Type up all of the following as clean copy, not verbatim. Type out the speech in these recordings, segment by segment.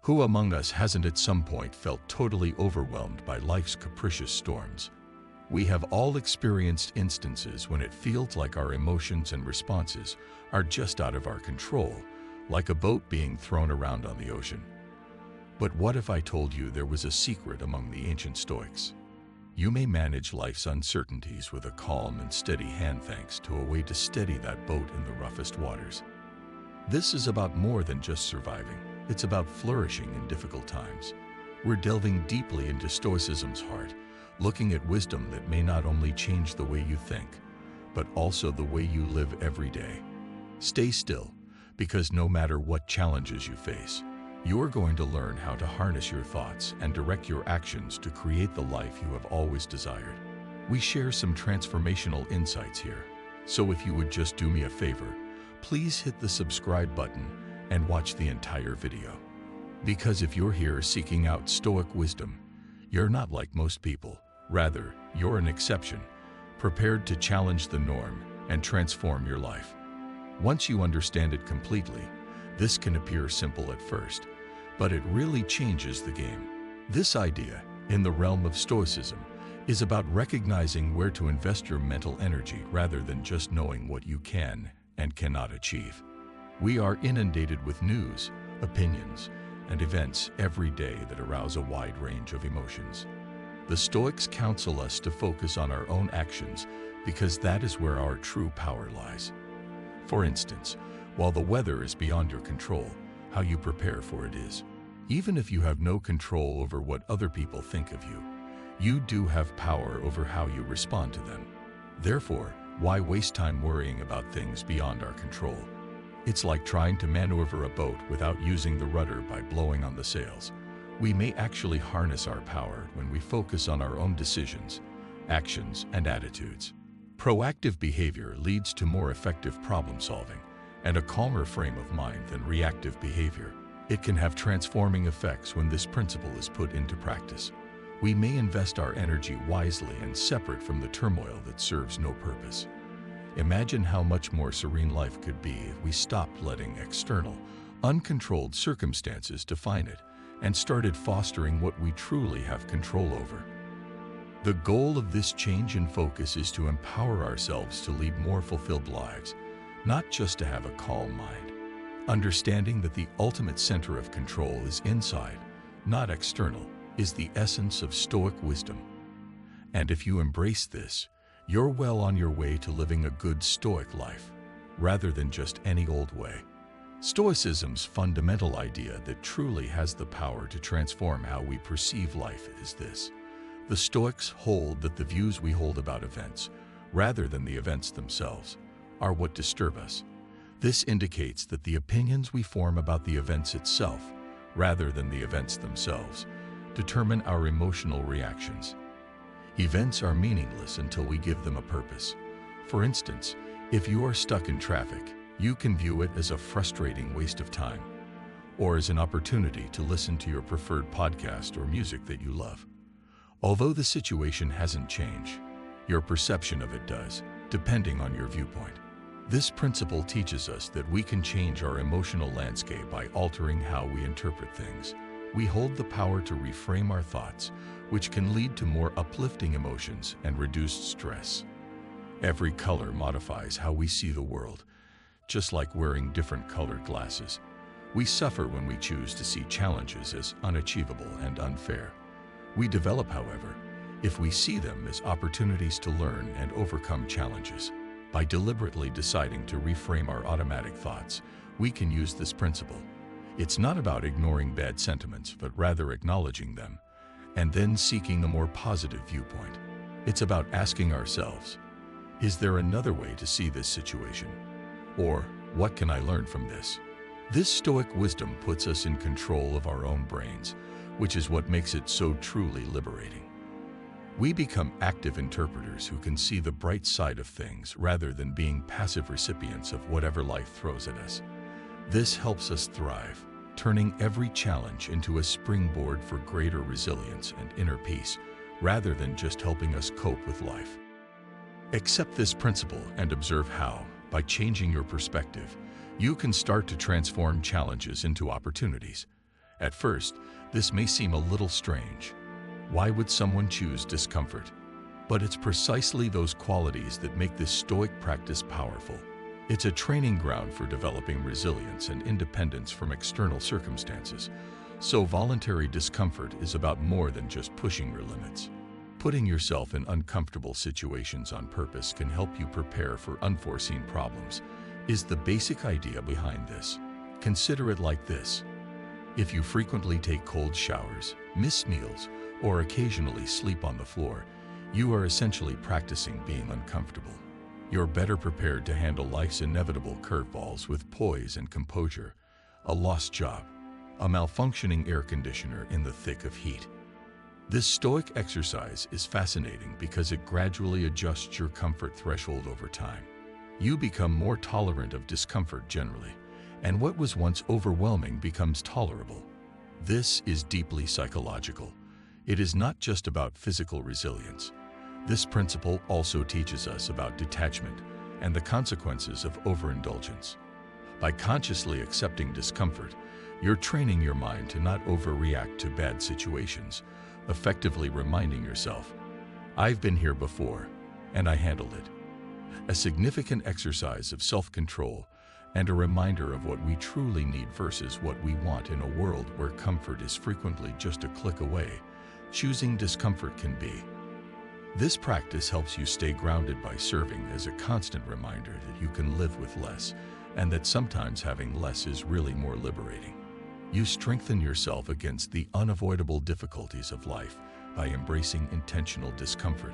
Who among us hasn't at some point felt totally overwhelmed by life's capricious storms? We have all experienced instances when it feels like our emotions and responses are just out of our control, like a boat being thrown around on the ocean. But what if I told you there was a secret among the ancient Stoics? You may manage life's uncertainties with a calm and steady hand thanks to a way to steady that boat in the roughest waters. This is about more than just surviving. It's about flourishing in difficult times. We're delving deeply into Stoicism's heart, looking at wisdom that may not only change the way you think, but also the way you live every day. Stay still, because no matter what challenges you face, you are going to learn how to harness your thoughts and direct your actions to create the life you have always desired. We share some transformational insights here, so if you would just do me a favor, please hit the subscribe button and watch the entire video. Because if you're here seeking out Stoic wisdom, you're not like most people. Rather, you're an exception, prepared to challenge the norm and transform your life. Once you understand it completely, this can appear simple at first, but it really changes the game. This idea, in the realm of Stoicism, is about recognizing where to invest your mental energy rather than just knowing what you can and cannot achieve. We are inundated with news, opinions, and events every day that arouse a wide range of emotions. The Stoics counsel us to focus on our own actions because that is where our true power lies. For instance, while the weather is beyond your control, how you prepare for it is. Even if you have no control over what other people think of you, you do have power over how you respond to them. Therefore, why waste time worrying about things beyond our control? It's like trying to maneuver a boat without using the rudder by blowing on the sails. We may actually harness our power when we focus on our own decisions, actions, and attitudes. Proactive behavior leads to more effective problem solving and a calmer frame of mind than reactive behavior. It can have transforming effects when this principle is put into practice. We may invest our energy wisely and separate from the turmoil that serves no purpose. Imagine how much more serene life could be if we stopped letting external, uncontrolled circumstances define it and started fostering what we truly have control over. The goal of this change in focus is to empower ourselves to lead more fulfilled lives, not just to have a calm mind. Understanding that the ultimate center of control is inside, not external, is the essence of Stoic wisdom. And if you embrace this, you're well on your way to living a good Stoic life, rather than just any old way. Stoicism's fundamental idea that truly has the power to transform how we perceive life is this. The Stoics hold that the views we hold about events, rather than the events themselves, are what disturb us. This indicates that the opinions we form about the events itself, rather than the events themselves, determine our emotional reactions. Events are meaningless until we give them a purpose. For instance, if you are stuck in traffic, you can view it as a frustrating waste of time, or as an opportunity to listen to your preferred podcast or music that you love. Although the situation hasn't changed, your perception of it does, depending on your viewpoint. This principle teaches us that we can change our emotional landscape by altering how we interpret things. We hold the power to reframe our thoughts, which can lead to more uplifting emotions and reduced stress. Every color modifies how we see the world, just like wearing different colored glasses. We suffer when we choose to see challenges as unachievable and unfair. We develop, however, if we see them as opportunities to learn and overcome challenges. By deliberately deciding to reframe our automatic thoughts, we can use this principle. It's not about ignoring bad sentiments, but rather acknowledging them, and then seeking a more positive viewpoint. It's about asking ourselves, is there another way to see this situation? Or, what can I learn from this? This Stoic wisdom puts us in control of our own brains, which is what makes it so truly liberating. We become active interpreters who can see the bright side of things rather than being passive recipients of whatever life throws at us. This helps us thrive, turning every challenge into a springboard for greater resilience and inner peace, rather than just helping us cope with life. Accept this principle and observe how, by changing your perspective, you can start to transform challenges into opportunities. At first, this may seem a little strange. Why would someone choose discomfort? But it's precisely those qualities that make this stoic practice powerful. It's a training ground for developing resilience and independence from external circumstances. So voluntary discomfort is about more than just pushing your limits. Putting yourself in uncomfortable situations on purpose can help you prepare for unforeseen problems, is the basic idea behind this. Consider it like this. If you frequently take cold showers, miss meals, or occasionally sleep on the floor, you are essentially practicing being uncomfortable. You're better prepared to handle life's inevitable curveballs with poise and composure. A lost job, a malfunctioning air conditioner in the thick of heat. This stoic exercise is fascinating because it gradually adjusts your comfort threshold over time. You become more tolerant of discomfort generally, and what was once overwhelming becomes tolerable. This is deeply psychological. It is not just about physical resilience. This principle also teaches us about detachment and the consequences of overindulgence. By consciously accepting discomfort, you're training your mind to not overreact to bad situations, effectively reminding yourself, "I've been here before, and I handled it." A significant exercise of self-control and a reminder of what we truly need versus what we want in a world where comfort is frequently just a click away. Choosing discomfort can be. This practice helps you stay grounded by serving as a constant reminder that you can live with less, and that sometimes having less is really more liberating. You strengthen yourself against the unavoidable difficulties of life by embracing intentional discomfort,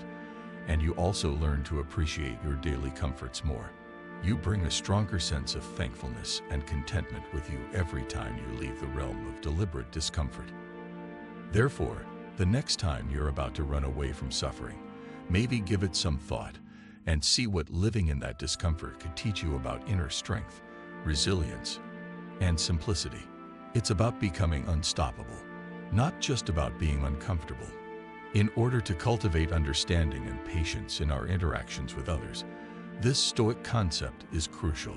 and you also learn to appreciate your daily comforts more. You bring a stronger sense of thankfulness and contentment with you every time you leave the realm of deliberate discomfort. Therefore, the next time you're about to run away from suffering, maybe give it some thought and see what living in that discomfort could teach you about inner strength, resilience, and simplicity. It's about becoming unstoppable, not just about being uncomfortable. In order to cultivate understanding and patience in our interactions with others, this stoic concept is crucial.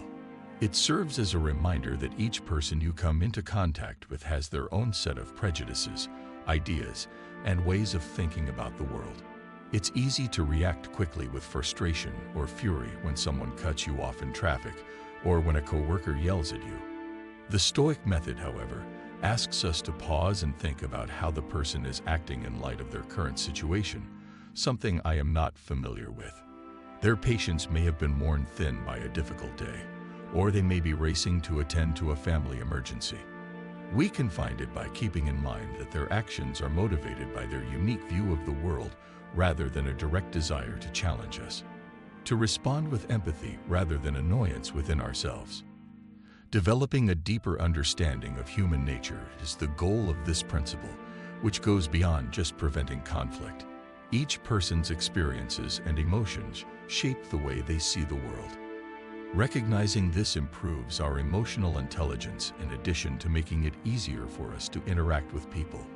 It serves as a reminder that each person you come into contact with has their own set of prejudices, ideas, and ways of thinking about the world. It's easy to react quickly with frustration or fury when someone cuts you off in traffic or when a coworker yells at you. The Stoic method, however, asks us to pause and think about how the person is acting in light of their current situation, something I am not familiar with. Their patience may have been worn thin by a difficult day, or they may be racing to attend to a family emergency. We can find it by keeping in mind that their actions are motivated by their unique view of the world rather than a direct desire to challenge us. To respond with empathy rather than annoyance within ourselves. Developing a deeper understanding of human nature is the goal of this principle, which goes beyond just preventing conflict. Each person's experiences and emotions shape the way they see the world. Recognizing this improves our emotional intelligence in addition to making it easier for us to interact with people.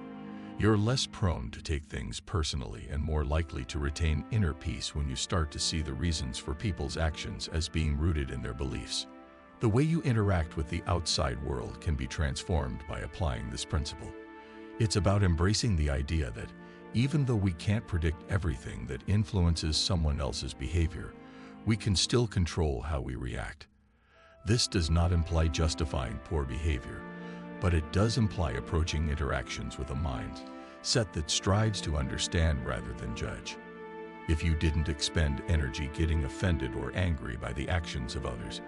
You're less prone to take things personally and more likely to retain inner peace when you start to see the reasons for people's actions as being rooted in their beliefs. The way you interact with the outside world can be transformed by applying this principle. It's about embracing the idea that even though we can't predict everything that influences someone else's behavior, we can still control how we react. This does not imply justifying poor behavior, but it does imply approaching interactions with a mindset that strives to understand rather than judge. If you didn't expend energy getting offended or angry by the actions of others,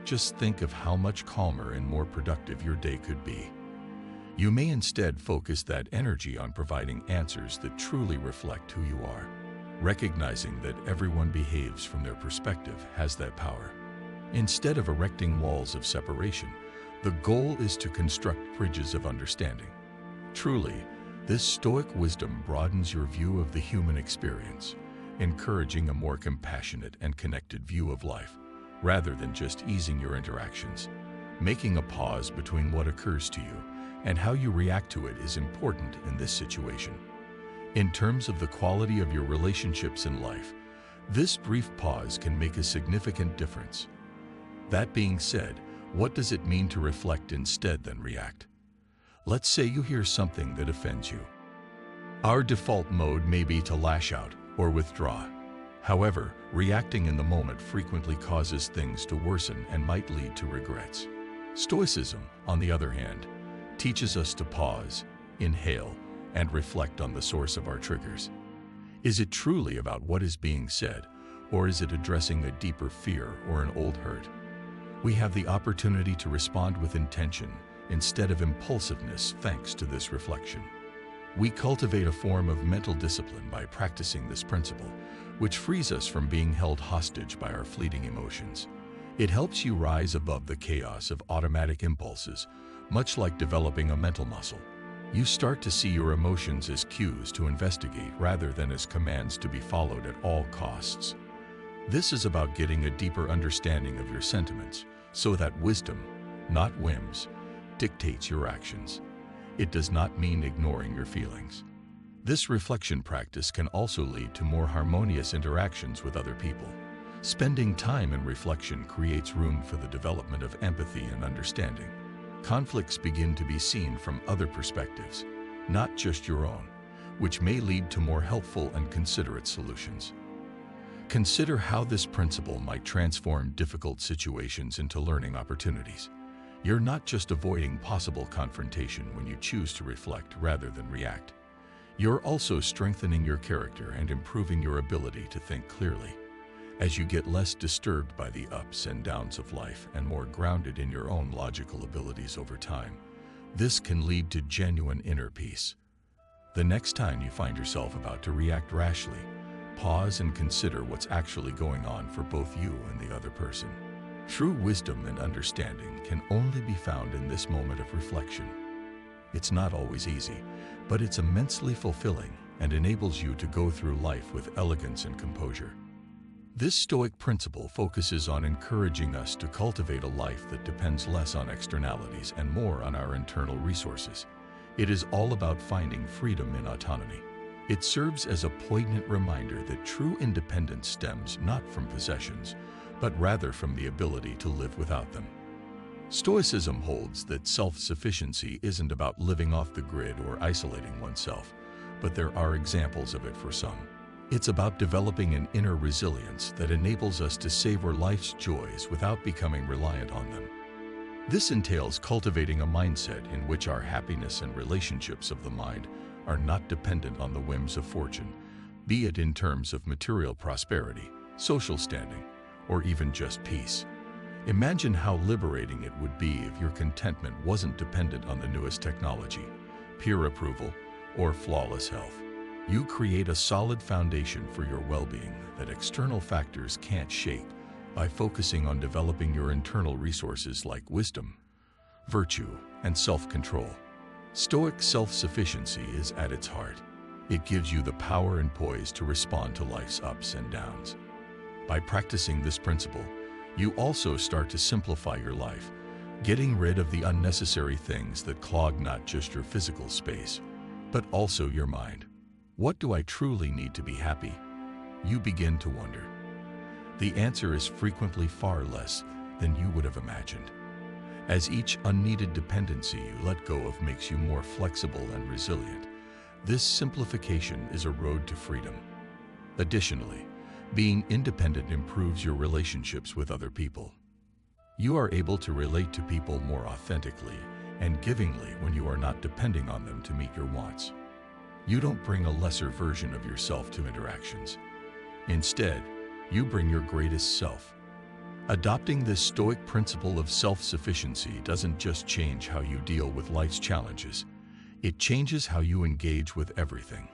just think of how much calmer and more productive your day could be. You may instead focus that energy on providing answers that truly reflect who you are. Recognizing that everyone behaves from their perspective has that power. Instead of erecting walls of separation, the goal is to construct bridges of understanding. Truly, this Stoic wisdom broadens your view of the human experience, encouraging a more compassionate and connected view of life, rather than just easing your interactions. Making a pause between what occurs to you and how you react to it is important in this situation. In terms of the quality of your relationships in life, this brief pause can make a significant difference. That being said, what does it mean to reflect instead than react? Let's say you hear something that offends you. Our default mode may be to lash out or withdraw. However, reacting in the moment frequently causes things to worsen and might lead to regrets. Stoicism, on the other hand, teaches us to pause, inhale, and reflect on the source of our triggers. Is it truly about what is being said, or is it addressing a deeper fear or an old hurt? We have the opportunity to respond with intention instead of impulsiveness thanks to this reflection. We cultivate a form of mental discipline by practicing this principle, which frees us from being held hostage by our fleeting emotions. It helps you rise above the chaos of automatic impulses, much like developing a mental muscle. You start to see your emotions as cues to investigate rather than as commands to be followed at all costs. This is about getting a deeper understanding of your sentiments, so that wisdom, not whims, dictates your actions. It does not mean ignoring your feelings. This reflection practice can also lead to more harmonious interactions with other people. Spending time in reflection creates room for the development of empathy and understanding. Conflicts begin to be seen from other perspectives, not just your own, which may lead to more helpful and considerate solutions. Consider how this principle might transform difficult situations into learning opportunities. You're not just avoiding possible confrontation when you choose to reflect rather than react. You're also strengthening your character and improving your ability to think clearly. As you get less disturbed by the ups and downs of life and more grounded in your own logical abilities over time, this can lead to genuine inner peace. The next time you find yourself about to react rashly, pause and consider what's actually going on for both you and the other person. True wisdom and understanding can only be found in this moment of reflection. It's not always easy, but it's immensely fulfilling and enables you to go through life with elegance and composure. This Stoic principle focuses on encouraging us to cultivate a life that depends less on externalities and more on our internal resources. It is all about finding freedom in autonomy. It serves as a poignant reminder that true independence stems not from possessions, but rather from the ability to live without them. Stoicism holds that self-sufficiency isn't about living off the grid or isolating oneself, but there are examples of it for some. It's about developing an inner resilience that enables us to savor life's joys without becoming reliant on them. This entails cultivating a mindset in which our happiness and relationships of the mind are not dependent on the whims of fortune, be it in terms of material prosperity, social standing, or even just peace. Imagine how liberating it would be if your contentment wasn't dependent on the newest technology, peer approval, or flawless health. You create a solid foundation for your well-being that external factors can't shake by focusing on developing your internal resources like wisdom, virtue, and self-control. Stoic self-sufficiency is at its heart. It gives you the power and poise to respond to life's ups and downs. By practicing this principle, you also start to simplify your life, getting rid of the unnecessary things that clog not just your physical space, but also your mind. What do I truly need to be happy? You begin to wonder. The answer is frequently far less than you would have imagined. As each unneeded dependency you let go of makes you more flexible and resilient, this simplification is a road to freedom. Additionally, being independent improves your relationships with other people. You are able to relate to people more authentically and givingly when you are not depending on them to meet your wants. You don't bring a lesser version of yourself to interactions. Instead, you bring your greatest self. Adopting this Stoic principle of self-sufficiency doesn't just change how you deal with life's challenges. It changes how you engage with everything.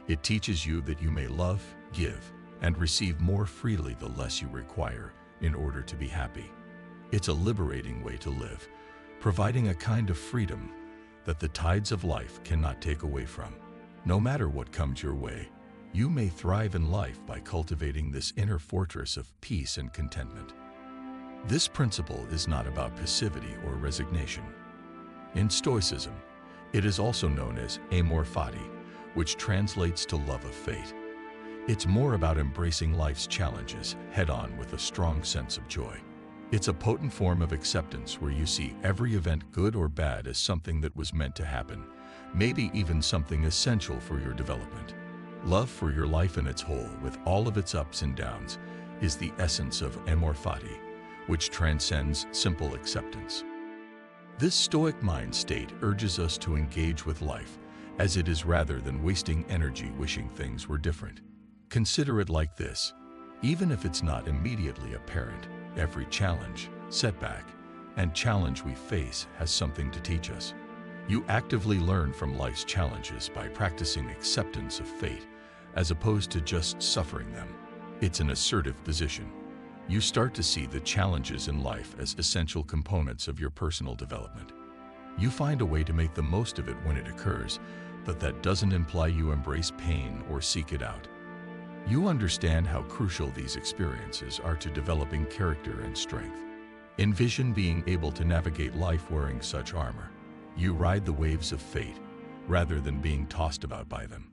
It teaches you that you may love, give, and receive more freely the less you require in order to be happy. It's a liberating way to live, providing a kind of freedom that the tides of life cannot take away from. No matter what comes your way, you may thrive in life by cultivating this inner fortress of peace and contentment. This principle is not about passivity or resignation. In Stoicism, it is also known as amor fati, which translates to love of fate. It's more about embracing life's challenges head-on with a strong sense of joy. It's a potent form of acceptance where you see every event, good or bad, as something that was meant to happen, maybe even something essential for your development. Love for your life in its whole, with all of its ups and downs, is the essence of amor fati, which transcends simple acceptance. This stoic mind state urges us to engage with life as it is rather than wasting energy wishing things were different. Consider it like this: even if it's not immediately apparent, every challenge, setback, and challenge we face has something to teach us. You actively learn from life's challenges by practicing acceptance of fate, as opposed to just suffering them. It's an assertive position. You start to see the challenges in life as essential components of your personal development. You find a way to make the most of it when it occurs, but that doesn't imply you embrace pain or seek it out. You understand how crucial these experiences are to developing character and strength. Envision being able to navigate life wearing such armor. You ride the waves of fate rather than being tossed about by them.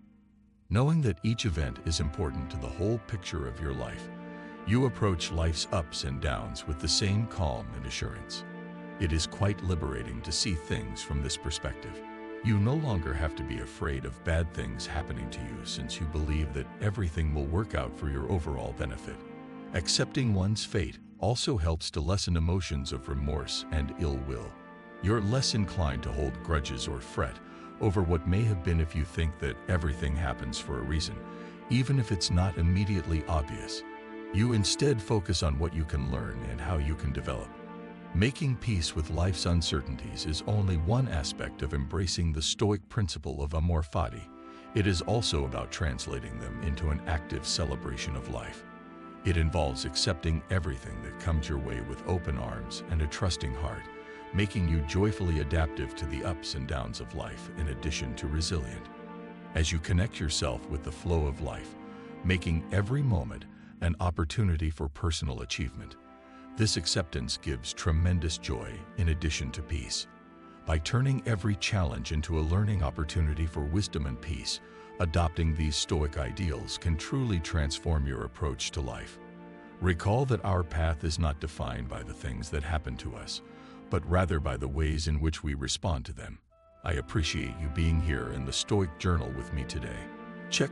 Knowing that each event is important to the whole picture of your life, you approach life's ups and downs with the same calm and assurance. It is quite liberating to see things from this perspective. You no longer have to be afraid of bad things happening to you, since you believe that everything will work out for your overall benefit. Accepting one's fate also helps to lessen emotions of remorse and ill will. You're less inclined to hold grudges or fret over what may have been if you think that everything happens for a reason, even if it's not immediately obvious. You instead focus on what you can learn and how you can develop. Making peace with life's uncertainties is only one aspect of embracing the Stoic principle of amor fati. It is also about translating them into an active celebration of life. It involves accepting everything that comes your way with open arms and a trusting heart, making you joyfully adaptive to the ups and downs of life in addition to resilient. As you connect yourself with the flow of life, making every moment an opportunity for personal achievement, this acceptance gives tremendous joy in addition to peace. By turning every challenge into a learning opportunity for wisdom and peace, adopting these Stoic ideals can truly transform your approach to life. Recall that our path is not defined by the things that happen to us, but rather by the ways in which we respond to them. I appreciate you being here in the Stoic Journal with me today.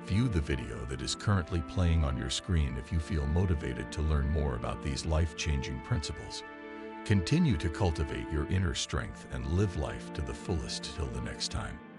View the video that is currently playing on your screen if you feel motivated to learn more about these life-changing principles. Continue to cultivate your inner strength and live life to the fullest till the next time.